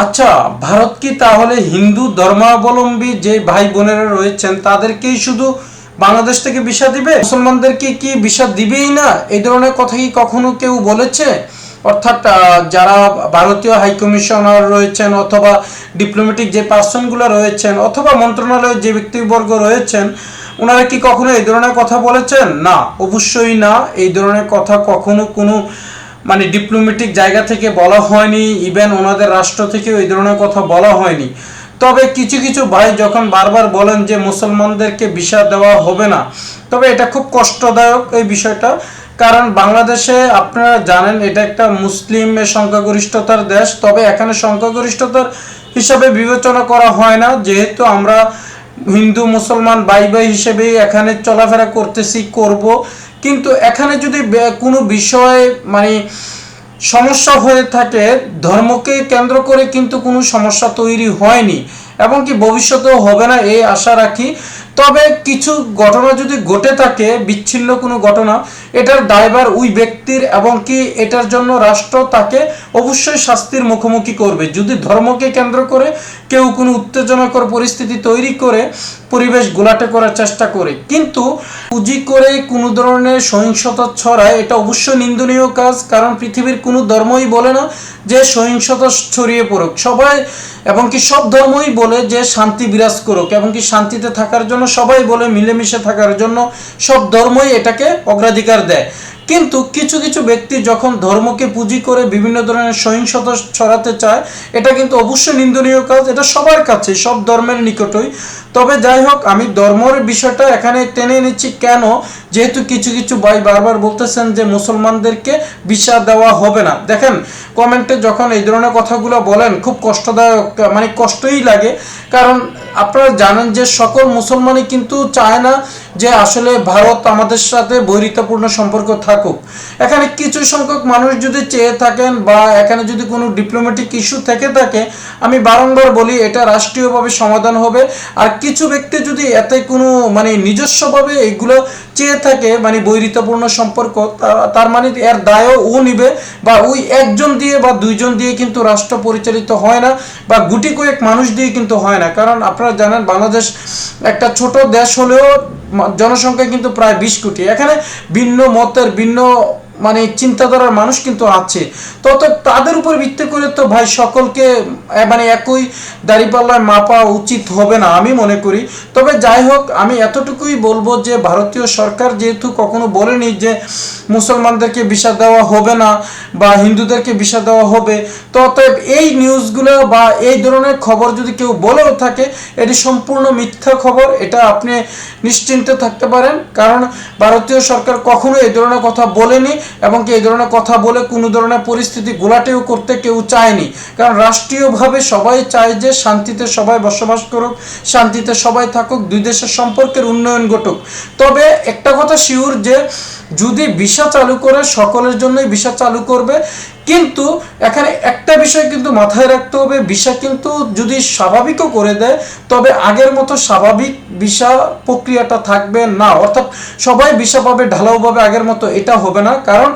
আচ্ছা, ভারত কি তাহলে হিন্দু ধর্মাবলম্বী যে ভাই বোনেরা রয়েছেন তাদেরকেই শুধু বাংলাদেশ থেকে ভিসা দিবে, মুসলমানদেরকে কি ভিসা দিবেই না? এই ধরনের কথা কি কখনো কেউ বলেছে? অর্থাৎ যারা ভারতীয় হাইকমিশনার রয়েছেন অথবা ডিপ্লোম্যাটিক যে পার্সনগুলো রয়েছেন অথবা মন্ত্রণালয়ের যে ব্যক্তিবর্গ রয়েছেন, ওনারা কি কখনো এই ধরনের কথা বলেছেন? না, অবশ্যই না। এই ধরনের কথা কখনো কোনো ডিপ্লোম্যাটিক জায়গা থেকে বলা হয়নি, ইভেন ওনাদের রাষ্ট্র থেকেও এই ধরনের কথা বলা হয়নি। তবে কিছু কিছু ভাই যখন বারবার বলেন যে মুসলমানদেরকে ভিসা দেওয়া হবে না, তবে এটা খুব কষ্টদায়ক এই বিষয়টা। কারণ বাংলাদেশে আপনারা জানেন এটা একটা মুসলিম সংখ্যাগরিষ্ঠতার দেশ, তবে এখানে সংখ্যাগরিষ্ঠতার হিসাবে বিবেচনা করা হয় না, যেহেতু আমরা হিন্দু মুসলমান ভাই ভাই হিসেবেই এখানে চলাফেরা করতেছি, করব। কিন্তু এখানে যদি কোনো বিষয় সমস্যা হয়ে থাকে, ধর্মকে কেন্দ্র করে কিন্তু কোনো সমস্যা তৈরি হয়নি এবং কি ভবিষ্যতেও হবে না এই আশা রাখি। তবে কিছু ঘটনা যদি ঘটে থাকে, বিচ্ছিন্ন কোনো ঘটনা, এটার দায়ভার ওই ব্যক্তির এবং কি এটার জন্য রাষ্ট্র তাকে অবশ্যই শাস্তির মুখোমুখি করবে। যদি ধর্মকে কেন্দ্র করে কেউ কোনো উত্তেজনাকর পরিস্থিতি তৈরি করে পরিবেশ গোলাটে করার চেষ্টা করে, কিন্তু পুঁজি করে কোনো ধরনের সহিংসতা ছড়ায়, এটা অবশ্যই নিন্দনীয় কাজ। কারণ পৃথিবীর কোনো ধর্মই বলে না যে সহিংসতা ছড়িয়ে পড়ুক, সবাই এবং কি সব ধর্মই বলে যে শান্তি বিরাজ করুক এবং কি শান্তিতে থাকার জন্য সবাই বলে মিলেমিশে থাকার জন্য সব ধর্মই এটাকে অগ্রাধিকার দেয়। কিন্তু কিছু কিছু ব্যক্তি যখন ধর্মকে পুঁজি করে বিভিন্ন ধরনের সহিংসতা ছড়াতে চায়, এটা কিন্তু অবশ্যই নিন্দনীয় কাজ, এটা সবার কাছে, সব ধর্মের নিকটই। তবে যাই হোক, আমি ধর্মের বিষয়টা এখানে টেনে নিচ্ছি কেন, যেহেতু কিছু কিছু ভাই বারবার বলতেছেন যে মুসলমানদেরকে ভিসা দেওয়া হবে না। দেখেন, কমেন্টে যখন এই ধরনের কথাগুলো বলেন খুব কষ্টদায়ক, কষ্টই লাগে। কারণ আপনারা জানেন যে সকল মুসলমানই কিন্তু চায় না যে আসলে ভারত আমাদের সাথে বৈরিতাপূর্ণ সম্পর্ক থাকুক। এখানে কিছু সংখ্যক মানুষ যদি চেয়ে থাকেন বা এখানে যদি কোনো ডিপ্লোম্যাটিক ইস্যু থেকে থাকে, আমি বারংবার বলি এটা রাষ্ট্রীয়ভাবে সমাধান হবে। আর কিছু ব্যক্তি যদি এতে কোনো নিজস্বভাবে এগুলো চেয়ে থাকে বৈরিতাপূর্ণ সম্পর্ক, তার এর দায়ও ও নিবে, বা ওই একজন দিয়ে বা দুইজন দিয়ে কিন্তু রাষ্ট্র পরিচালিত হয় না, বা গুটি কয়েক মানুষ দিয়ে কিন্তু হয় না। কারণ আপনারা জানেন বাংলাদেশ একটা ছোট দেশ হলেও জনসংখ্যা কিন্তু প্রায় 20 কোটি। এখানে ভিন্ন মতের ভিন্ন চিন্তাধারার মানুষ কিন্তু আছে। তো তাদের উপর ভিত্তি করে তো ভাই সকলকে একই দাঁড়িপাল্লায় মাপা উচিত হবে না আমি মনে করি। তবে যাই হোক, আমি এতটুকুই বলবো যে ভারতীয় সরকার যেহেতু কখনো বলেনি যে মুসলমানদেরকে ভিসা দেওয়া হবে না বা হিন্দুদেরকে ভিসা দেওয়া হবে, তো অতএব এই নিউজগুলো বা এই ধরনের খবর যদি কেউ বলেও থাকে, এটি সম্পূর্ণ মিথ্যা খবর, এটা আপনি নিশ্চিন্তে থাকতে পারেন। কারণ ভারতীয় সরকার কখনো এই ধরনের কথা বলেনি এবং কি এই ধরনের কথা বলে কোনো ধরনের পরিস্থিতি গোলাটেও করতে কেউ চায়নি। কারণ রাষ্ট্রীয়ভাবে সবাই চায় যে শান্তিতে সবাই বসবাস করুক, শান্তিতে সবাই থাকুক, দুই দেশের সম্পর্কের উন্নয়ন ঘটুক। তবে একটা কথা শিওর যে যদি ভিসা চালু করে সকলের জন্যই ভিসা চালু করবে, কিন্তু এখানে একটা বিষয় কিন্তু মাথায় রাখতে হবে, ভিসা কিন্তু যদি স্বাভাবিকও করে দেয়, তবে আগের মতো স্বাভাবিক ভিসা প্রক্রিয়াটা থাকবে না। অর্থাৎ সবাই ভিসা পাবে ঢালাওভাবে আগের মতো, এটা হবে না। কারণ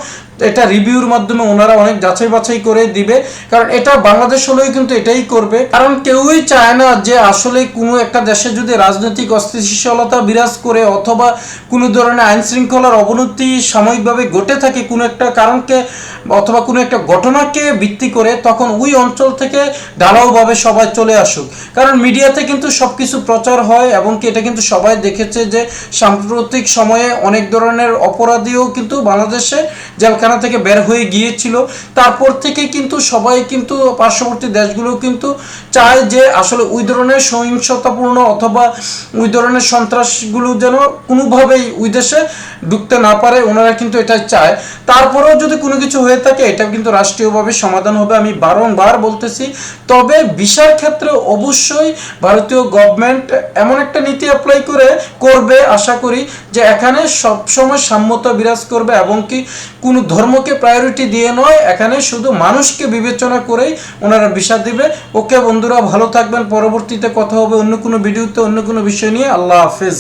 এটা রিভিউর মাধ্যমে ওনারা অনেক যাচাই বাছাই করে দিবে। কারণ এটা বাংলাদেশ হলেও কিন্তু এটাই করবে। কারণ কেউই চায় না যে আসলে কোনো একটা দেশে যদি রাজনৈতিক অস্থিতিশীলতা বিরাজ করে অথবা কোনো ধরনের আইন শৃঙ্খলার অবনতি সাময়িকভাবে ঘটে থাকে কোনো একটা কারণকে অথবা কোনো একটা ঘটনাকে ভিত্তি করে, তখন ওই অঞ্চল থেকে ঢালাওভাবে সবাই চলে আসুক। কারণ মিডিয়াতে কিন্তু সব কিছু প্রচার হয় এবং কি এটা কিন্তু সবাই দেখেছে যে সাম্প্রতিক সময়ে অনেক ধরনের অপরাধীও কিন্তু বাংলাদেশে জেলখানা থেকে বের হয়ে গিয়েছিল। তারপর থেকে কিন্তু সবাই কিন্তু পার্শ্ববর্তী দেশগুলো কিন্তু চায় যে আসলে ওই ধরনের সহিংসতাপূর্ণ অথবা ওই ধরনের সন্ত্রাসগুলো যেন কোনোভাবেই ওই দেশে ঢুকতে না পারে, ওনারা কিন্তু এটা চায়। তারপরেও যদি কোনো কিছু হয়ে থাকে, এটা কিন্তু রাষ্ট্রীয়ভাবে সমাধান হবে, আমি বারংবার বলতেছি। তবে ভিসার ক্ষেত্রে অবশ্যই ভারতীয় গভর্নমেন্ট এমন একটা নীতি অ্যাপ্লাই করবে আশা করি, যে এখানে সবসময় সাম্যতা বিরাজ করবে এবং কি কোনো ধর্মকে প্রায়োরিটি দিয়ে নয়, এখানে শুধু মানুষকে বিবেচনা করেই ওনারা ভিসা দিবে। ওকে বন্ধুরা, ভালো থাকবেন। পরবর্তীতে কথা হবে অন্য কোনো ভিডিওতে অন্য কোনো বিষয় নিয়ে। আল্লাহ হাফেজ।